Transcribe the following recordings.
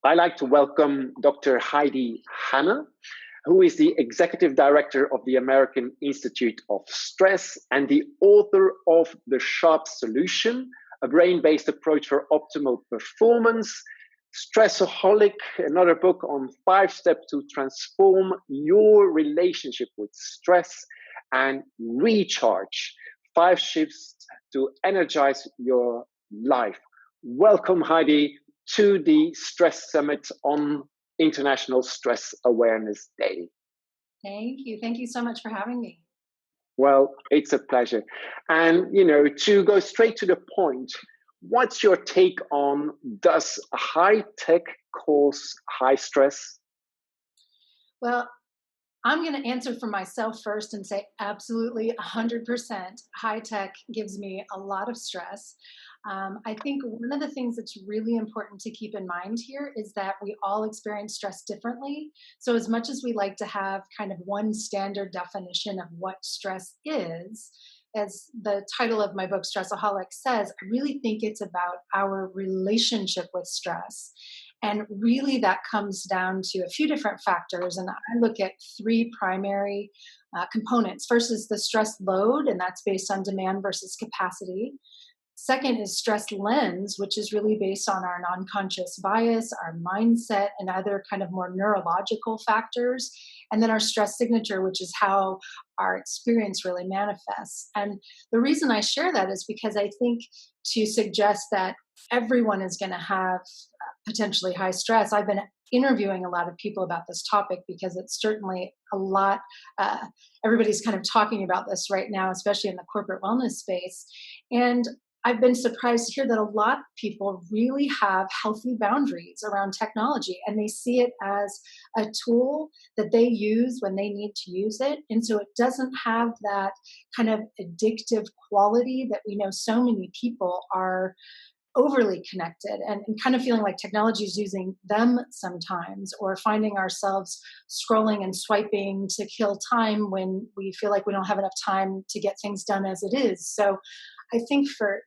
I'd like to welcome Dr. Heidi Hanna, who is the Executive Director of the American Institute of Stress and the author of The Sharp Solution, a brain-based approach for optimal performance, Stressaholic, another book on 5 steps to transform your relationship with stress, and Recharge, 5 shifts to energize your life. Welcome, Heidi, to the Stress Summit on International Stress Awareness Day. Thank you. Thank you so much for having me. Well, it's a pleasure. And, to go straight to the point, what's your take on, does high tech cause high stress? Well, I'm going to answer for myself first and say absolutely 100%. High tech gives me a lot of stress. I think one of the things that's really important to keep in mind here is that we all experience stress differently. So, as much as we like to have kind of one standard definition of what stress is, as the title of my book, Stressaholic, says, I really think it's about our relationship with stress. And really, that comes down to a few different factors. And I look at 3 primary components. First is the stress load, and that's based on demand versus capacity. Second is stress lens, which is really based on our non-conscious bias, our mindset, and other kind of more neurological factors. And then our stress signature, which is how our experience really manifests. And the reason I share that is because I think to suggest that everyone is going to have potentially high stress. I've been interviewing a lot of people about this topic because it's certainly a lot. Everybody's kind of talking about this right now, especially in the corporate wellness space. And I've been surprised to hear that a lot of people really have healthy boundaries around technology, and they see it as a tool that they use when they need to use it. And so it doesn't have that kind of addictive quality that we know so many people are overly connected and kind of feeling like technology is using them sometimes, or finding ourselves scrolling and swiping to kill time when we feel like we don't have enough time to get things done as it is. So I think for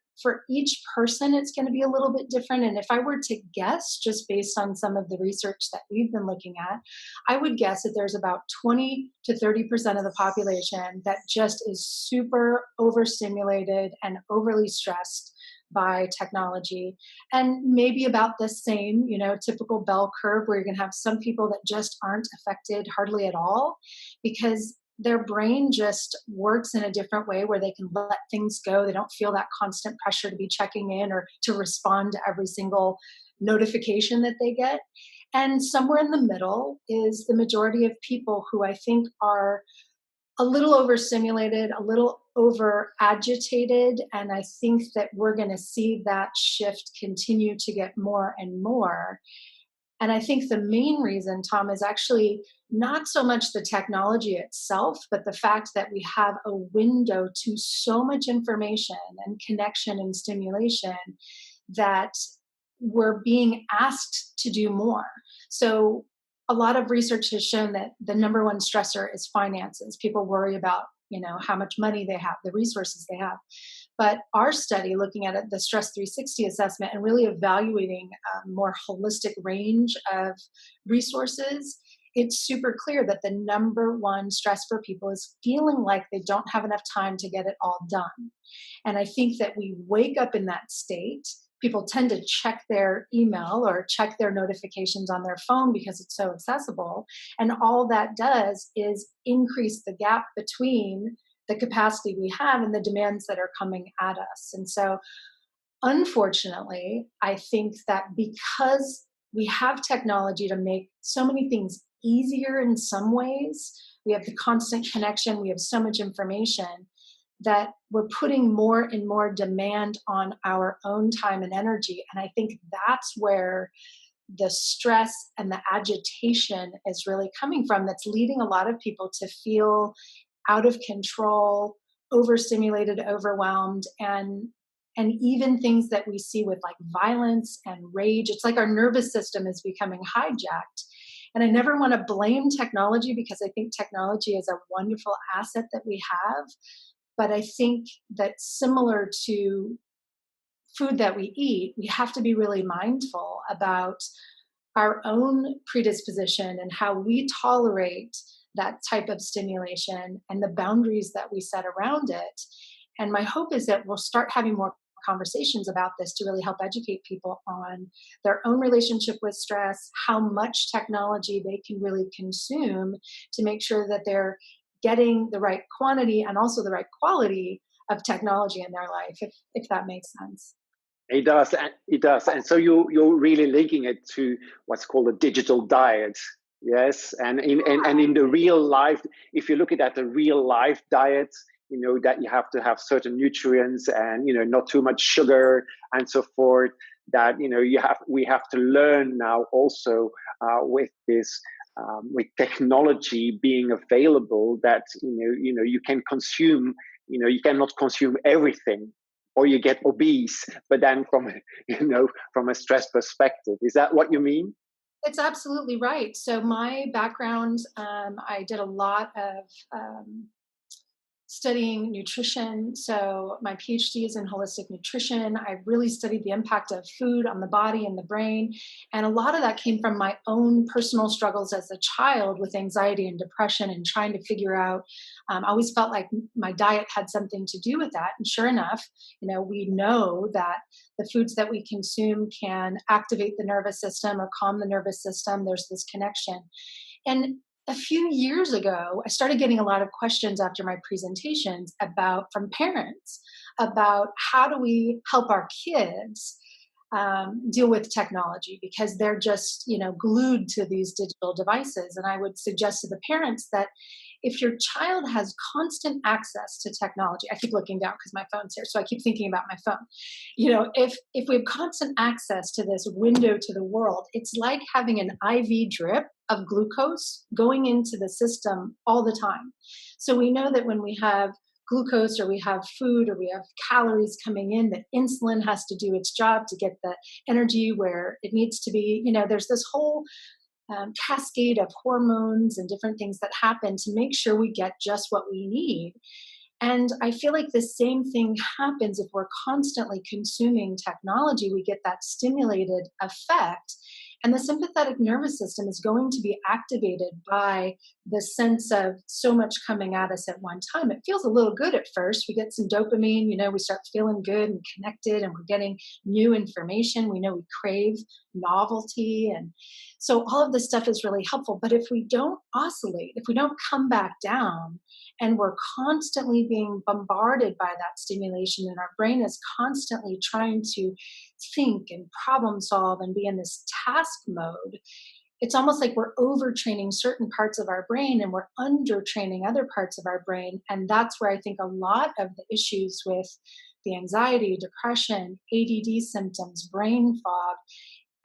each person, it's going to be a little bit different. And if I were to guess, just based on some of the research that we've been looking at, I would guess that there's about 20 to 30% of the population that just is super overstimulated and overly stressed by technology. And maybe about the same, typical bell curve where you're going to have some people that just aren't affected hardly at all because their brain just works in a different way where they can let things go. They don't feel that constant pressure to be checking in or to respond to every single notification that they get. And somewhere in the middle is the majority of people who I think are a little overstimulated, a little over agitated. And I think that we're going to see that shift continue to get more and more. And I think the main reason, Tom, is actually not so much the technology itself, but the fact that we have a window to so much information and connection and stimulation that we're being asked to do more. So a lot of research has shown that the number one stressor is finances. People worry about, how much money they have, the resources they have. But our study, looking at it, the Stress 360 assessment, and really evaluating a more holistic range of resources, it's super clear that the number one stress for people is feeling like they don't have enough time to get it all done. And I think that we wake up in that state. People tend to check their email or check their notifications on their phone because it's so accessible. And all that does is increase the gap between the capacity we have and the demands that are coming at us. And so, unfortunately, I think that because we have technology to make so many things easier in some ways, we have the constant connection, we have so much information, that we're putting more and more demand on our own time and energy. And I think that's where the stress and the agitation is really coming from, that's leading a lot of people to feel out of control, overstimulated, overwhelmed, and even things that we see with like violence and rage. It's like our nervous system is becoming hijacked. And I never want to blame technology because I think technology is a wonderful asset that we have. But I think that similar to food that we eat, we have to be really mindful about our own predisposition and how we tolerate that type of stimulation and the boundaries that we set around it. And my hope is that we'll start having more conversations about this to really help educate people on their own relationship with stress, how much technology they can really consume to make sure that they're getting the right quantity and also the right quality of technology in their life, if that makes sense. It does, it does. And so you're really linking it to what's called a digital diet. Yes, and in the real life, if you look at the real life diet, that you have to have certain nutrients and not too much sugar and so forth. That we have to learn now also with this with technology being available that you can consume. You cannot consume everything, or you get obese. But then from a stress perspective, is that what you mean? It's absolutely right. So my background, I did a lot of studying nutrition. So my PhD is in holistic nutrition. I really studied the impact of food on the body and the brain. And a lot of that came from my own personal struggles as a child with anxiety and depression and trying to figure out, I always felt like my diet had something to do with that. And sure enough, we know that the foods that we consume can activate the nervous system or calm the nervous system. There's this connection. And a few years ago, I started getting a lot of questions after my presentations from parents about how do we help our kids deal with technology, because they're just, glued to these digital devices. And I would suggest to the parents that if your child has constant access to technology, I keep looking down because my phone's here, so I keep thinking about my phone. If we have constant access to this window to the world, it's like having an IV drip of glucose going into the system all the time. So we know that when we have glucose or we have food or we have calories coming in, that insulin has to do its job to get the energy where it needs to be. There's this whole cascade of hormones and different things that happen to make sure we get just what we need. And I feel like the same thing happens if we're constantly consuming technology. We get that stimulated effect. And the sympathetic nervous system is going to be activated by the sense of so much coming at us at one time. It feels a little good at first. We get some dopamine, we start feeling good and connected, and we're getting new information. We know we crave novelty. And so all of this stuff is really helpful. But if we don't oscillate, if we don't come back down, and we're constantly being bombarded by that stimulation, and our brain is constantly trying to think and problem solve and be in this task mode, it's almost like we're overtraining certain parts of our brain and we're undertraining other parts of our brain. And that's where I think a lot of the issues with the anxiety, depression, ADD symptoms, brain fog,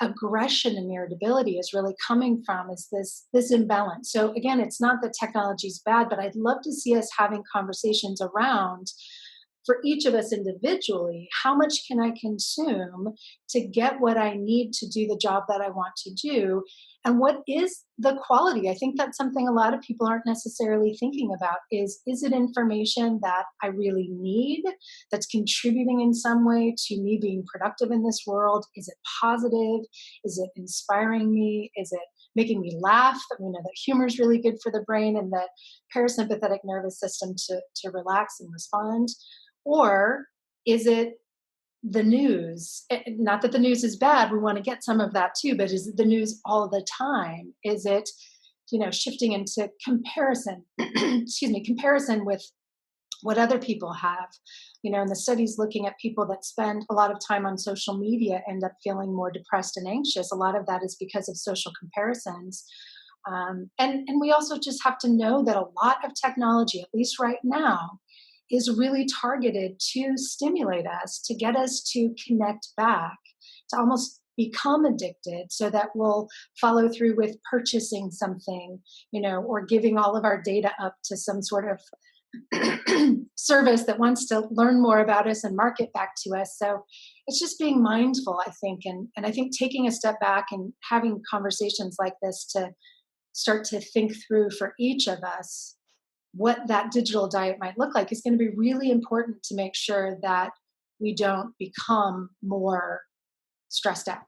aggression and irritability is really coming from, is this imbalance. So again, it's not that technology is bad, but I'd love to see us having conversations around, for each of us individually, how much can I consume to get what I need to do the job that I want to do? And what is the quality? I think that's something a lot of people aren't necessarily thinking about is it information that I really need, that's contributing in some way to me being productive in this world? Is it positive? Is it inspiring me? Is it making me laugh? We know that humor is really good for the brain and the parasympathetic nervous system to relax and respond. Or is it the news? Not that the news is bad. We want to get some of that too, but is it the news all the time? Is it, shifting into comparison, comparison with what other people have? And the studies looking at people that spend a lot of time on social media end up feeling more depressed and anxious. A lot of that is because of social comparisons. And we also just have to know that a lot of technology, at least right now, is really targeted to stimulate us, to get us to connect back, to almost become addicted so that we'll follow through with purchasing something, or giving all of our data up to some sort of service that wants to learn more about us and market back to us. So it's just being mindful, I think. And I think taking a step back and having conversations like this to start to think through for each of us what that digital diet might look like is going to be really important to make sure that we don't become more stressed out.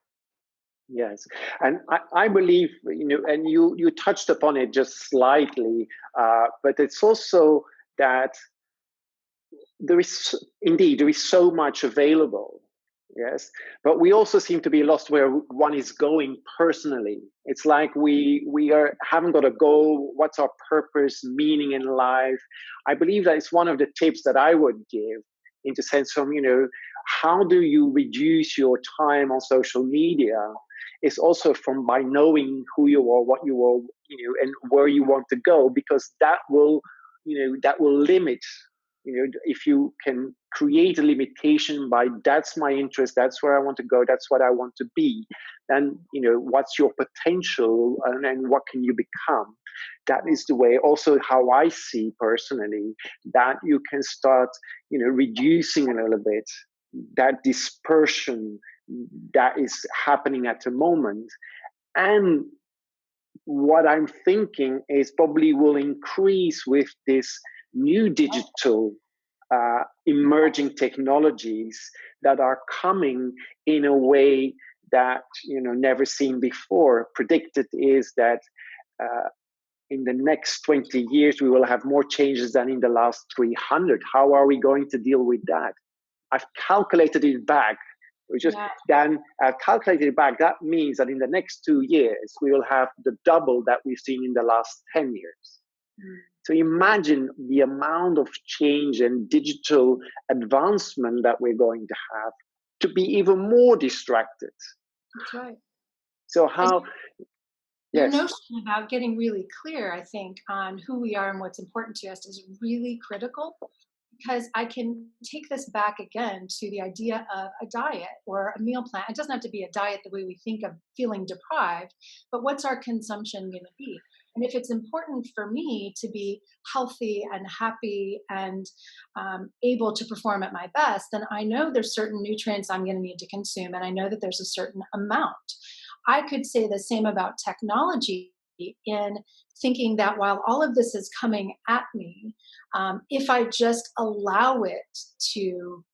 Yes, and I believe, and you touched upon it just slightly, but it's also that there is so much available. Yes, but we also seem to be lost where one is going personally. It's like we haven't got a goal. What's our purpose, meaning in life? I believe that it's one of the tips that I would give, in the sense from, how do you reduce your time on social media? It's also from by knowing who you are, what you are, and where you want to go, because that will limit. If you can create a limitation by that's my interest, that's where I want to go, that's what I want to be, then what's your potential, and what can you become? That is the way also how I see personally that you can start reducing a little bit that dispersion that is happening at the moment. And what I'm thinking is probably will increase with this new digital emerging technologies that are coming in a way that never seen before. Predicted is that in the next 20 years we will have more changes than in the last 300. How are we going to deal with that? I've calculated it back. I've calculated it back. That means that in the next 2 years, we will have the double that we've seen in the last 10 years. So imagine the amount of change and digital advancement that we're going to have to be even more distracted. That's right. So how... Your notion about getting really clear, I think, on who we are and what's important to us is really critical, because I can take this back again to the idea of a diet or a meal plan. It doesn't have to be a diet the way we think of feeling deprived, but what's our consumption going to be? And if it's important for me to be healthy and happy and able to perform at my best, then I know there's certain nutrients I'm going to need to consume, and I know that there's a certain amount. I could say the same about technology, in thinking that while all of this is coming at me, if I just allow it to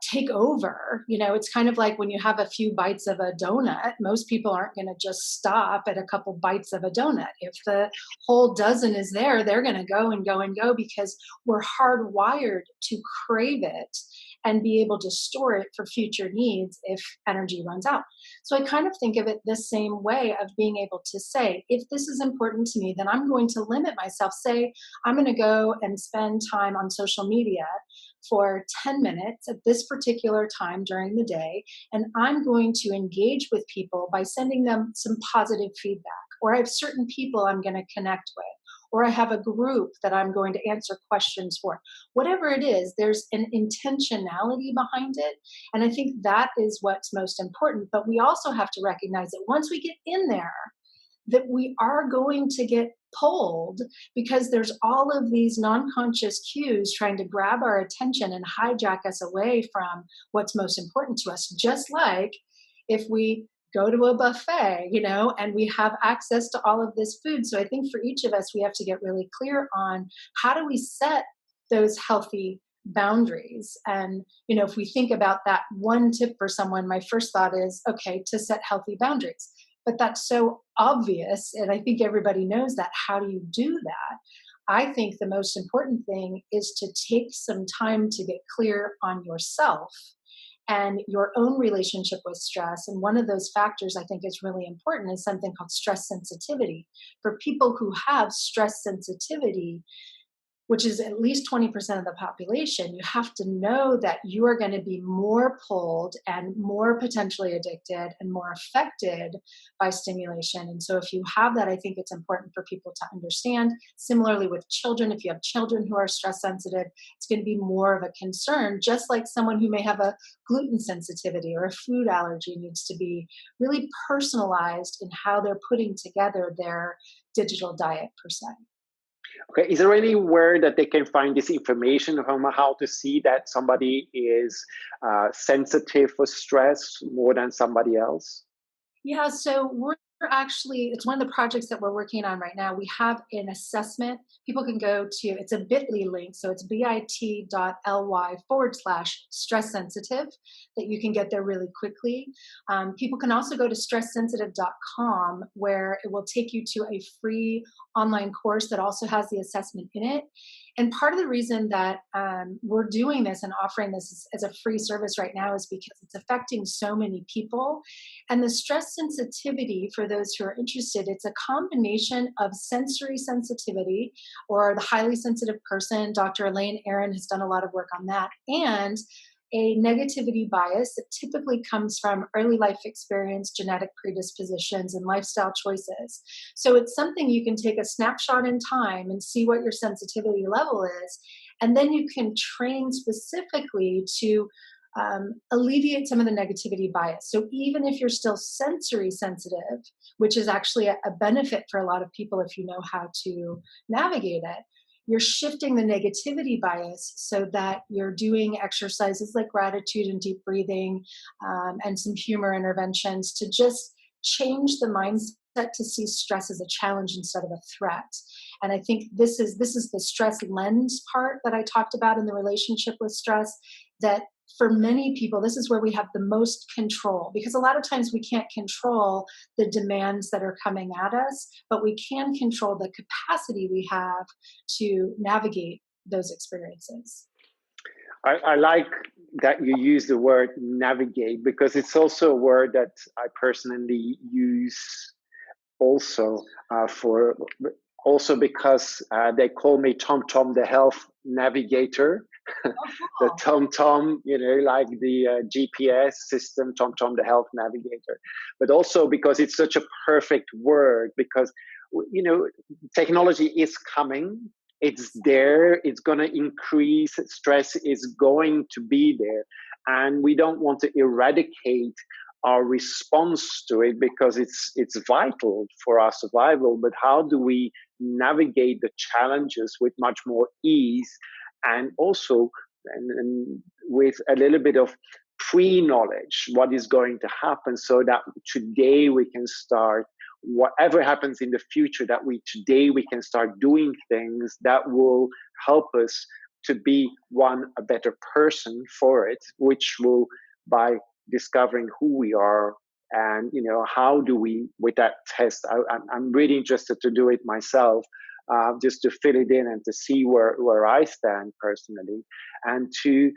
take over, it's kind of like when you have a few bites of a donut, most people aren't going to just stop at a couple bites of a donut. If the whole dozen is there, they're going to go and go and go, because we're hardwired to crave it and be able to store it for future needs if energy runs out. So I kind of think of it the same way, of being able to say, if this is important to me, then I'm going to limit myself. Say, I'm going to go and spend time on social media for 10 minutes at this particular time during the day, and I'm going to engage with people by sending them some positive feedback, or I have certain people I'm going to connect with, or I have a group that I'm going to answer questions for. Whatever it is, there's an intentionality behind it. And I think that is what's most important. But we also have to recognize that once we get in there, that we are going to get pulled, because there's all of these non-conscious cues trying to grab our attention and hijack us away from what's most important to us. Just like if we go to a buffet, and we have access to all of this food. So I think for each of us, we have to get really clear on how do we set those healthy boundaries. And, if we think about that one tip for someone, my first thought is, okay, to set healthy boundaries. But that's so obvious, and I think everybody knows that. How do you do that? I think the most important thing is to take some time to get clear on yourself and your own relationship with stress. And one of those factors I think is really important is something called stress sensitivity. For people who have stress sensitivity, which is at least 20% of the population, you have to know that you are going to be more pulled and more potentially addicted and more affected by stimulation. And so if you have that, I think it's important for people to understand. Similarly with children, if you have children who are stress sensitive, it's going to be more of a concern, just like someone who may have a gluten sensitivity or a food allergy needs to be really personalized in how they're putting together their digital diet per se. Okay, is there anywhere that they can find this information on how to see that somebody is sensitive for stress more than somebody else? Yeah, so we're Actually, it's one of the projects that we're working on right now. We have an assessment. People can go to, it's a bit.ly link. So it's bit.ly/stress sensitive that you can get there really quickly. People can also go to stresssensitive.com where it will take you to a free online course that also has the assessment in it. And part of the reason that we're doing this and offering this as a free service right now is because it's affecting so many people. And the stress sensitivity, for those who are interested, it's a combination of sensory sensitivity or the highly sensitive person. Dr. Elaine Aron has done a lot of work on that. And a negativity bias that typically comes from early life experience, genetic predispositions, and lifestyle choices. So it's something you can take a snapshot in time and see what your sensitivity level is. And then you can train specifically to alleviate some of the negativity bias. So even if you're still sensory sensitive, which is actually a benefit for a lot of people if you know how to navigate it, you're shifting the negativity bias so that you're doing exercises like gratitude and deep breathing and some humor interventions to just change the mindset to see stress as a challenge instead of a threat. And I think this is the stress lens part that I talked about in the relationship with stress, that for many people, this is where we have the most control, because a lot of times we can't control the demands that are coming at us, but we can control the capacity we have to navigate those experiences. I like that you use the word navigate, because it's also a word that I personally use also also because they call me Tom the Health Navigator. The Tom, like the GPS system, Tom the Health Navigator. But also because it's such a perfect word, because technology is coming. It's there. It's going to increase. Stress is going to be there, and we don't want to eradicate our response to it because it's vital for our survival. But how do we navigate the challenges with much more ease, and also and with a little bit of pre-knowledge what is going to happen, so that today we can start, whatever happens in the future, that today we can start doing things that will help us to be a better person for it, which will, by discovering who we are and how do we, with that test, I'm really interested to do it myself, just to fill it in and to see where I stand personally, and to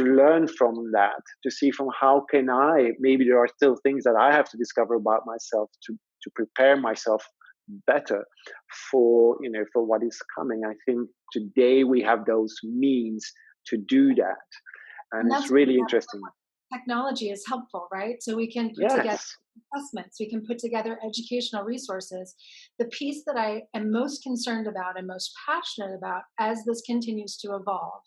learn from that, to see from how can I, maybe there are still things that I have to discover about myself to prepare myself better for what is coming. I think today we have those means to do that, and it's really interesting. Technology is helpful, right? So we can put together assessments, we can put together educational resources. The piece that I am most concerned about and most passionate about as this continues to evolve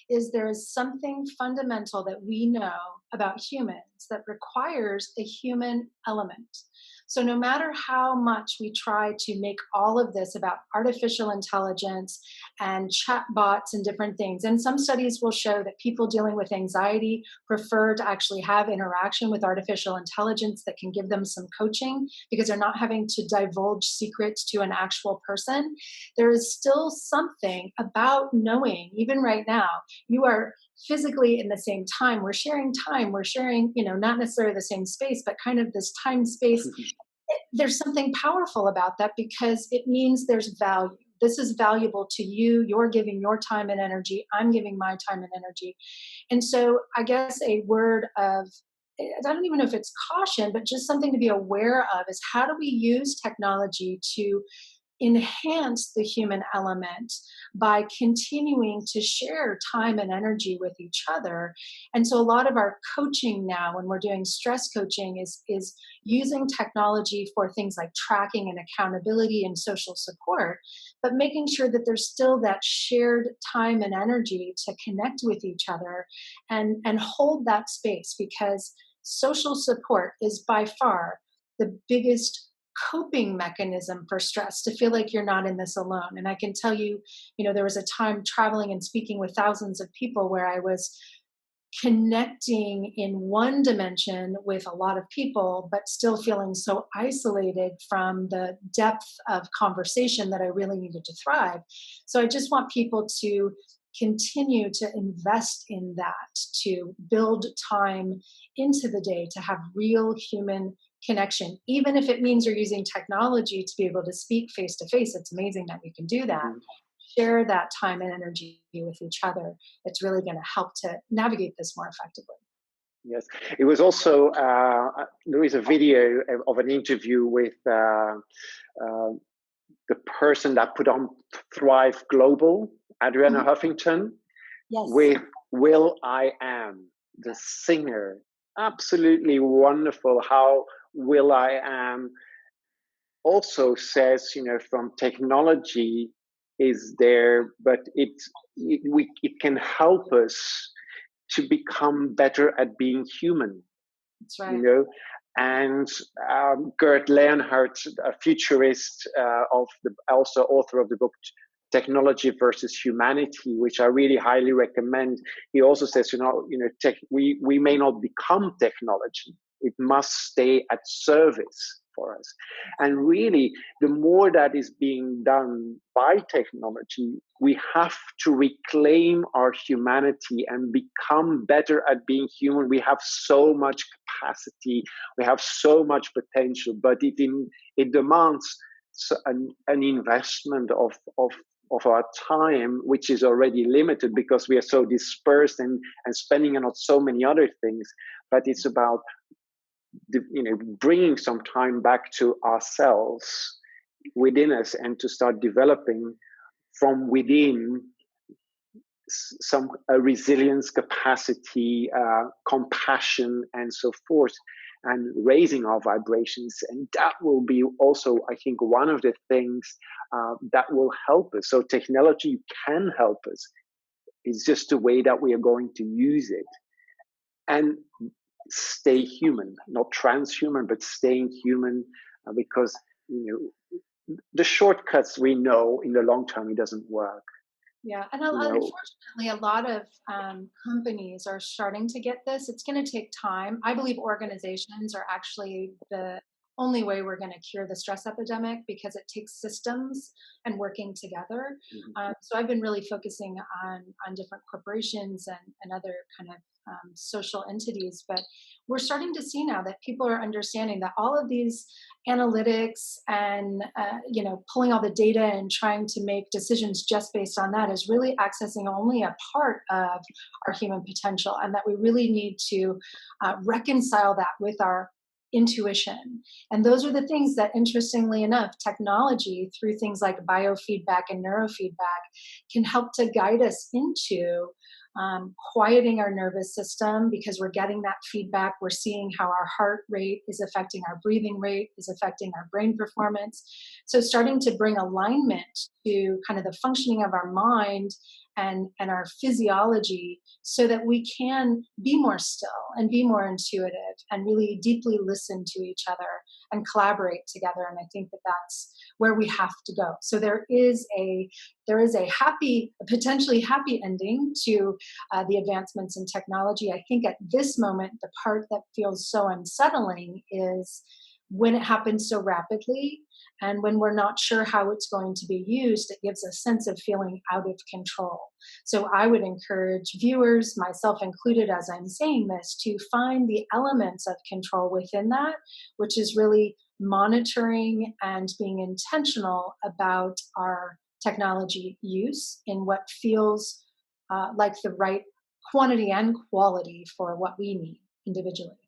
is there is something fundamental that we know about humans that requires a human element. So no matter how much we try to make all of this about artificial intelligence and chatbots and different things, and some studies will show that people dealing with anxiety prefer to actually have interaction with artificial intelligence that can give them some coaching because they're not having to divulge secrets to an actual person. There is still something about knowing, even right now, you are physically in the same time, we're sharing, not necessarily the same space, but kind of this time space. There's something powerful about that because it means there's value. This is valuable to you. You're giving your time and energy. I'm giving my time and energy. And so I guess a word of, I don't even know if it's caution, but just something to be aware of is how do we use technology to enhance the human element by continuing to share time and energy with each other. And so a lot of our coaching now, when we're doing stress coaching, is using technology for things like tracking and accountability and social support, but making sure that there's still that shared time and energy to connect with each other and hold that space, because social support is by far the biggest coping mechanism for stress, to feel like you're not in this alone. And I can tell you, there was a time traveling and speaking with thousands of people where I was connecting in one dimension with a lot of people, but still feeling so isolated from the depth of conversation that I really needed to thrive. So I just want people to continue to invest in that, to build time into the day to have real human connection, even if it means you're using technology to be able to speak face to face. It's amazing that we can do that. Mhm. Share that time and energy with each other. It's really going to help to navigate this more effectively. Yes, it was also there is a video of an interview with uh, the person that put on Thrive Global, Adriana Mhm. Huffington, Yes. with Will I Am, the singer. Absolutely wonderful how Will I Am also says, from technology is there, but it can help us to become better at being human, That's you right. know. And Gerd Leonhardt, a futurist, also author of the book Technology versus Humanity, which I really highly recommend. He also says, we may not become technology; it must stay at service for us. And really, the more that is being done by technology, we have to reclaim our humanity and become better at being human. We have so much capacity, we have so much potential, but it demands an investment of our time, which is already limited because we are so dispersed and spending on so many other things. But it's about bringing some time back to ourselves within us and to start developing from within some resilience capacity, compassion, and so forth, and raising our vibrations. And that will be also, I think, one of the things that will help us. So technology can help us. It's just the way that we are going to use it. And stay human, not transhuman, but staying human, because the shortcuts, we know in the long term it doesn't work. Yeah, and You know, unfortunately, a lot of companies are starting to get this. It's going to take time. I believe organizations are actually the only way we're going to cure the stress epidemic because it takes systems and working together. mhm. So I've been really focusing on different corporations and other kind of social entities, but we're starting to see now that people are understanding that all of these analytics and pulling all the data and trying to make decisions just based on that is really accessing only a part of our human potential, and that we really need to reconcile that with our intuition. And those are the things that, interestingly enough, technology through things like biofeedback and neurofeedback can help to guide us into quieting our nervous system, because we're getting that feedback. We're seeing how our heart rate is affecting our breathing rate, is affecting our brain performance. So starting to bring alignment to kind of the functioning of our mind and our physiology, so that we can be more still and be more intuitive and really deeply listen to each other and collaborate together. And I think that that's where we have to go. So there is a potentially happy ending to the advancements in technology. I think at this moment, the part that feels so unsettling is when it happens so rapidly and when we're not sure how it's going to be used. It gives a sense of feeling out of control. So I would encourage viewers, myself included, as I'm saying this, to find the elements of control within that, which is really monitoring and being intentional about our technology use in what feels like the right quantity and quality for what we need individually.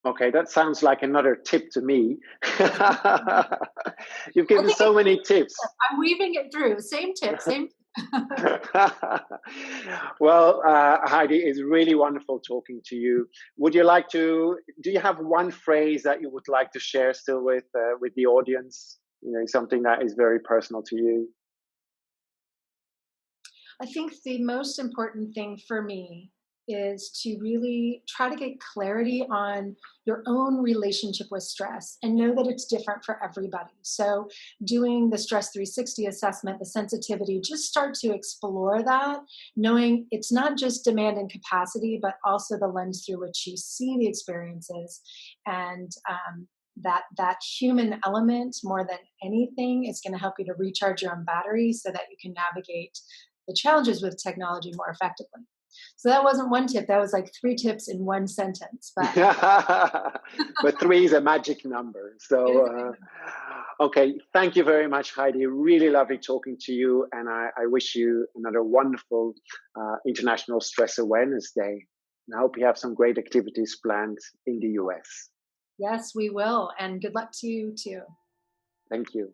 Okay, that sounds like another tip to me. You've I given think so many tips. I'm weaving it through. Same tip, same. Well, Heidi, it's really wonderful talking to you. Do you have one phrase that you would like to share still with the audience? Something that is very personal to you. I think the most important thing for me is to really try to get clarity on your own relationship with stress and know that it's different for everybody. So, doing the Stress 360 assessment, the sensitivity, just start to explore that, knowing it's not just demand and capacity, but also the lens through which you see the experiences. And that human element, more than anything, is going to help you to recharge your own battery so that you can navigate the challenges with technology more effectively. So that wasn't one tip. That was like 3 tips in one sentence. But but 3 is a magic number. So, okay, thank you very much, Heidi. Really lovely talking to you. And I wish you another wonderful International Stress Awareness Day. And I hope you have some great activities planned in the US. yes, we will. And good luck to you too. Thank you.